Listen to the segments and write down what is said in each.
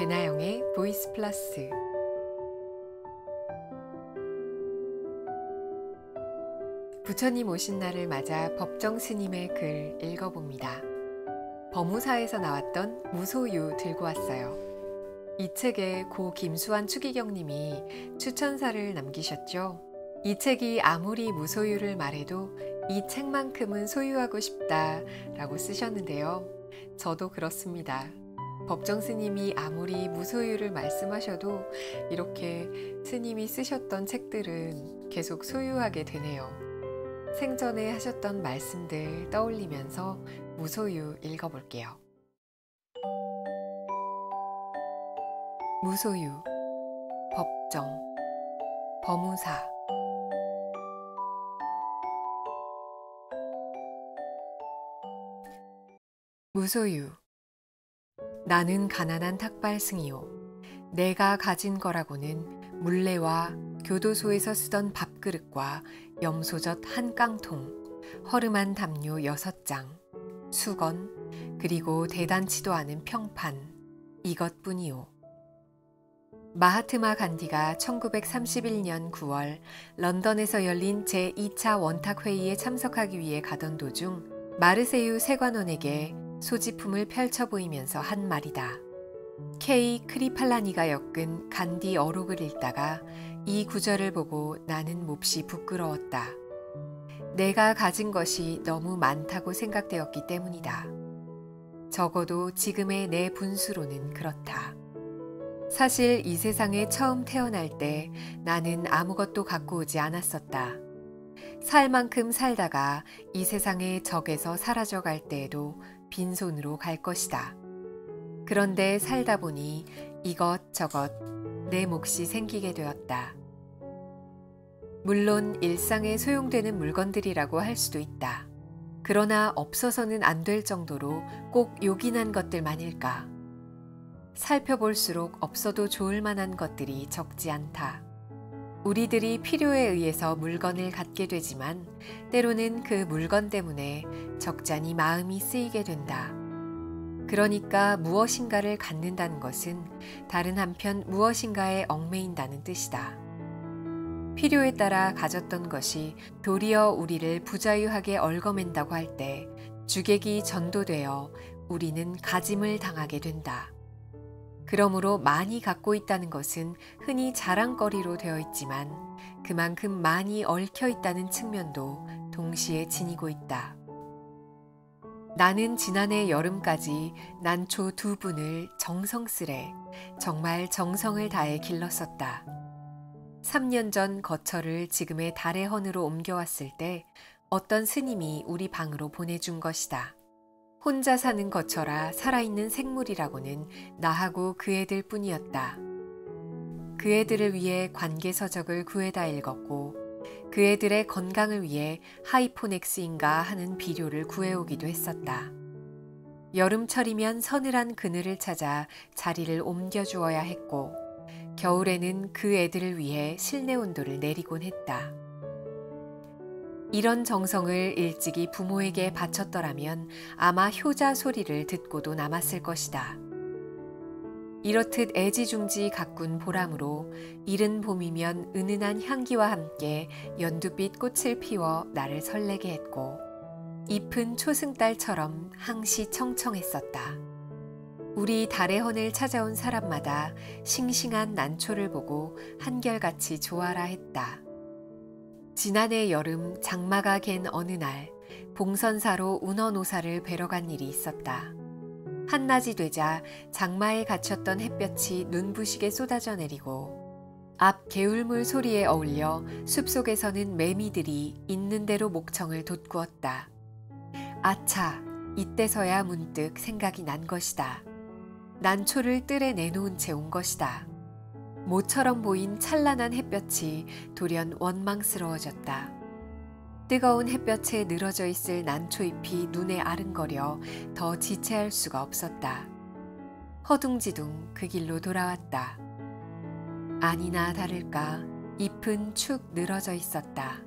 배나영의 보이스 플러스. 부처님 오신 날을 맞아 법정 스님의 글 읽어봅니다. 법무사에서 나왔던 무소유 들고 왔어요. 이 책에 고 김수환 추기경님이 추천사를 남기셨죠. 이 책이 아무리 무소유를 말해도 이 책만큼은 소유하고 싶다라고 쓰셨는데요. 저도 그렇습니다. 법정 스님이 아무리 무소유를 말씀하셔도 이렇게 스님이 쓰셨던 책들은 계속 소유하게 되네요. 생전에 하셨던 말씀들 떠올리면서 무소유 읽어볼게요. 무소유, 법정, 법무사. 무소유. 나는 가난한 탁발승이요. 내가 가진 거라고는 물레와 교도소에서 쓰던 밥그릇과 염소젓 한 깡통, 허름한 담요 6장, 수건, 그리고 대단치도 않은 평판, 이것뿐이요. 마하트마 간디가 1931년 9월 런던에서 열린 제2차 원탁회의에 참석하기 위해 가던 도중 마르세유 세관원에게 소지품을 펼쳐 보이면서 한 말이다. K. 크리팔라니가 엮은 간디 어록을 읽다가 이 구절을 보고 나는 몹시 부끄러웠다. 내가 가진 것이 너무 많다고 생각되었기 때문이다. 적어도 지금의 내 분수로는 그렇다. 사실 이 세상에 처음 태어날 때 나는 아무것도 갖고 오지 않았었다. 살 만큼 살다가 이 세상의 적에서 사라져 갈 때에도 빈손으로 갈 것이다. 그런데 살다 보니 이것저것 내 몫이 생기게 되었다. 물론 일상에 소용되는 물건들이라고 할 수도 있다. 그러나 없어서는 안 될 정도로 꼭 요긴한 것들만일까? 살펴볼수록 없어도 좋을 만한 것들이 적지 않다. 우리들이 필요에 의해서 물건을 갖게 되지만 때로는 그 물건 때문에 적잖이 마음이 쓰이게 된다. 그러니까 무엇인가를 갖는다는 것은 다른 한편 무엇인가에 얽매인다는 뜻이다. 필요에 따라 가졌던 것이 도리어 우리를 부자유하게 얽어맨다고 할 때 주객이 전도되어 우리는 가짐을 당하게 된다. 그러므로 많이 갖고 있다는 것은 흔히 자랑거리로 되어 있지만 그만큼 많이 얽혀 있다는 측면도 동시에 지니고 있다. 나는 지난해 여름까지 난초 2분을 정성스레 정말 정성을 다해 길렀었다. 3년 전 거처를 지금의 달의 헌으로 옮겨왔을 때 어떤 스님이 우리 방으로 보내준 것이다. 혼자 사는 거처라 살아있는 생물이라고는 나하고 그 애들 뿐이었다. 그 애들을 위해 관계서적을 구해다 읽었고 그 애들의 건강을 위해 하이포넥스인가 하는 비료를 구해오기도 했었다. 여름철이면 서늘한 그늘을 찾아 자리를 옮겨주어야 했고 겨울에는 그 애들을 위해 실내 온도를 내리곤 했다. 이런 정성을 일찍이 부모에게 바쳤더라면 아마 효자 소리를 듣고도 남았을 것이다. 이렇듯 애지중지 가꾼 보람으로 이른 봄이면 은은한 향기와 함께 연두빛 꽃을 피워 나를 설레게 했고 잎은 초승달처럼 항시 청청했었다. 우리 달의 헌을 찾아온 사람마다 싱싱한 난초를 보고 한결같이 좋아라 했다. 지난해 여름 장마가 갠 어느 날 봉선사로 운어노사를 뵈러 간 일이 있었다. 한낮이 되자 장마에 갇혔던 햇볕이 눈부시게 쏟아져 내리고 앞 개울물 소리에 어울려 숲속에서는 매미들이 있는 대로 목청을 돋구었다. 아차, 이때서야 문득 생각이 난 것이다. 난초를 뜰에 내놓은 채 온 것이다. 모처럼 보인 찬란한 햇볕이 돌연 원망스러워졌다. 뜨거운 햇볕에 늘어져 있을 난초잎이 눈에 아른거려 더 지체할 수가 없었다. 허둥지둥 그 길로 돌아왔다. 아니나 다를까 잎은 축 늘어져 있었다.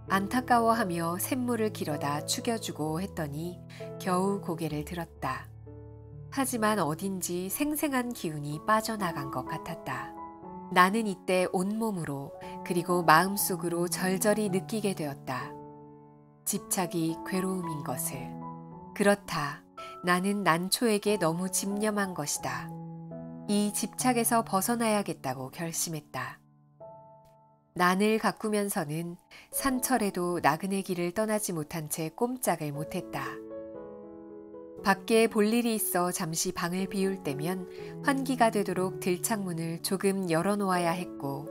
안타까워하며 샘물을 길어다 축여주고 했더니 겨우 고개를 들었다. 하지만 어딘지 생생한 기운이 빠져나간 것 같았다. 나는 이때 온몸으로 그리고 마음속으로 절절히 느끼게 되었다. 집착이 괴로움인 것을. 그렇다. 나는 난초에게 너무 집념한 것이다. 이 집착에서 벗어나야겠다고 결심했다. 난을 가꾸면서는 산철에도 나그네 길을 떠나지 못한 채 꼼짝을 못했다. 밖에 볼 일이 있어 잠시 방을 비울 때면 환기가 되도록 들창문을 조금 열어놓아야 했고,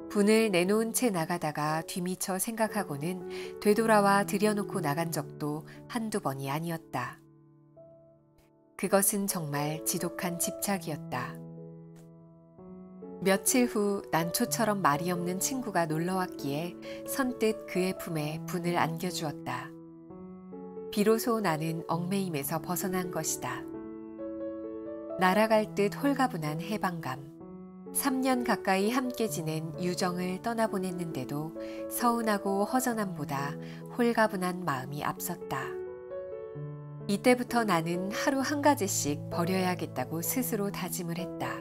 분을 내놓은 채 나가다가 뒤미쳐 생각하고는 되돌아와 들여놓고 나간 적도 한두 번이 아니었다. 그것은 정말 지독한 집착이었다. 며칠 후 난초처럼 말이 없는 친구가 놀러왔기에 선뜻 그의 품에 분을 안겨주었다. 비로소 나는 얽매임에서 벗어난 것이다. 날아갈 듯 홀가분한 해방감. 3년 가까이 함께 지낸 유정을 떠나보냈는데도 서운하고 허전함보다 홀가분한 마음이 앞섰다. 이때부터 나는 하루 한 가지씩 버려야겠다고 스스로 다짐을 했다.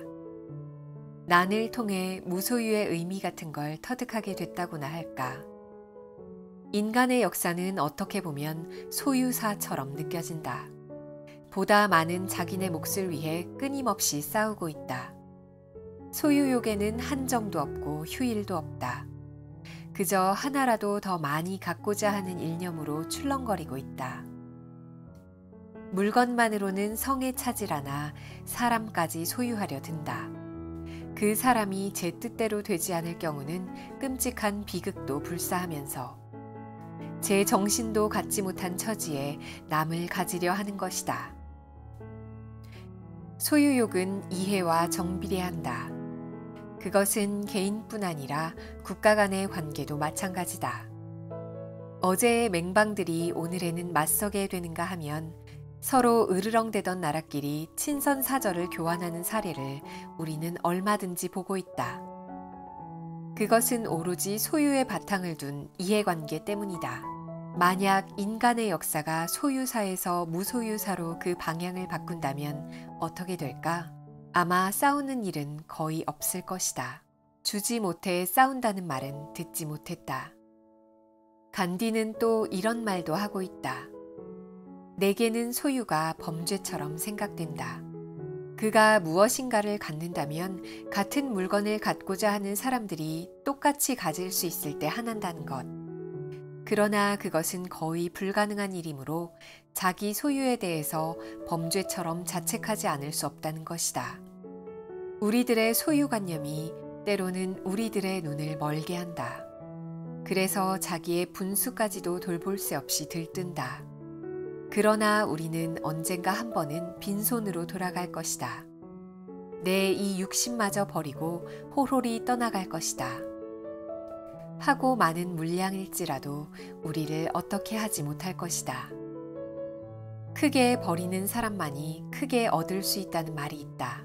난을 통해 무소유의 의미 같은 걸 터득하게 됐다고나 할까. 인간의 역사는 어떻게 보면 소유사처럼 느껴진다. 보다 많은 자기네 몫을 위해 끊임없이 싸우고 있다. 소유욕에는 한정도 없고 휴일도 없다. 그저 하나라도 더 많이 갖고자 하는 일념으로 출렁거리고 있다. 물건만으로는 성에 차지라나 사람까지 소유하려 든다. 그 사람이 제 뜻대로 되지 않을 경우는 끔찍한 비극도 불사하면서 제 정신도 갖지 못한 처지에 남을 가지려 하는 것이다. 소유욕은 이해와 정비례한다. 그것은 개인뿐 아니라 국가 간의 관계도 마찬가지다. 어제의 맹방들이 오늘에는 맞서게 되는가 하면 서로 으르렁대던 나라끼리 친선사절을 교환하는 사례를 우리는 얼마든지 보고 있다. 그것은 오로지 소유의 바탕을 둔 이해관계 때문이다. 만약 인간의 역사가 소유사에서 무소유사로 그 방향을 바꾼다면 어떻게 될까? 아마 싸우는 일은 거의 없을 것이다. 주지 못해 싸운다는 말은 듣지 못했다. 간디는 또 이런 말도 하고 있다. 내게는 소유가 범죄처럼 생각된다. 그가 무엇인가를 갖는다면 같은 물건을 갖고자 하는 사람들이 똑같이 가질 수 있을 때 화난다는 것. 그러나 그것은 거의 불가능한 일이므로 자기 소유에 대해서 범죄처럼 자책하지 않을 수 없다는 것이다. 우리들의 소유관념이 때로는 우리들의 눈을 멀게 한다. 그래서 자기의 분수까지도 돌볼 새 없이 들뜬다. 그러나 우리는 언젠가 한 번은 빈손으로 돌아갈 것이다. 내 이 육신마저 버리고 홀홀이 떠나갈 것이다. 하고 많은 물량일지라도 우리를 어떻게 하지 못할 것이다. 크게 버리는 사람만이 크게 얻을 수 있다는 말이 있다.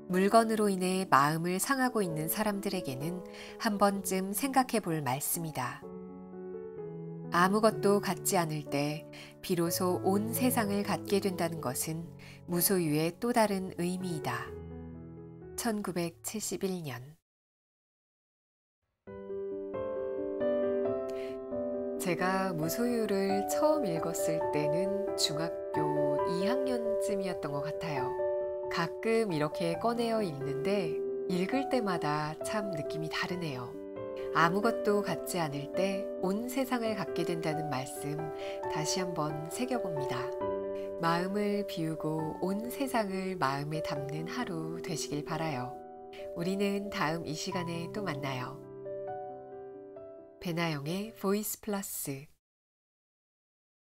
물건으로 인해 마음을 상하고 있는 사람들에게는 한 번쯤 생각해 볼 말씀이다. 아무것도 갖지 않을 때 비로소 온 세상을 갖게 된다는 것은 무소유의 또 다른 의미이다. 1971년. 제가 무소유를 처음 읽었을 때는 중학교 2학년쯤이었던 것 같아요. 가끔 이렇게 꺼내어 읽는데 읽을 때마다 참 느낌이 다르네요. 아무것도 갖지 않을 때 온 세상을 갖게 된다는 말씀 다시 한번 새겨봅니다. 마음을 비우고 온 세상을 마음에 담는 하루 되시길 바라요. 우리는 다음 이 시간에 또 만나요. 배나영의 보이스 플러스.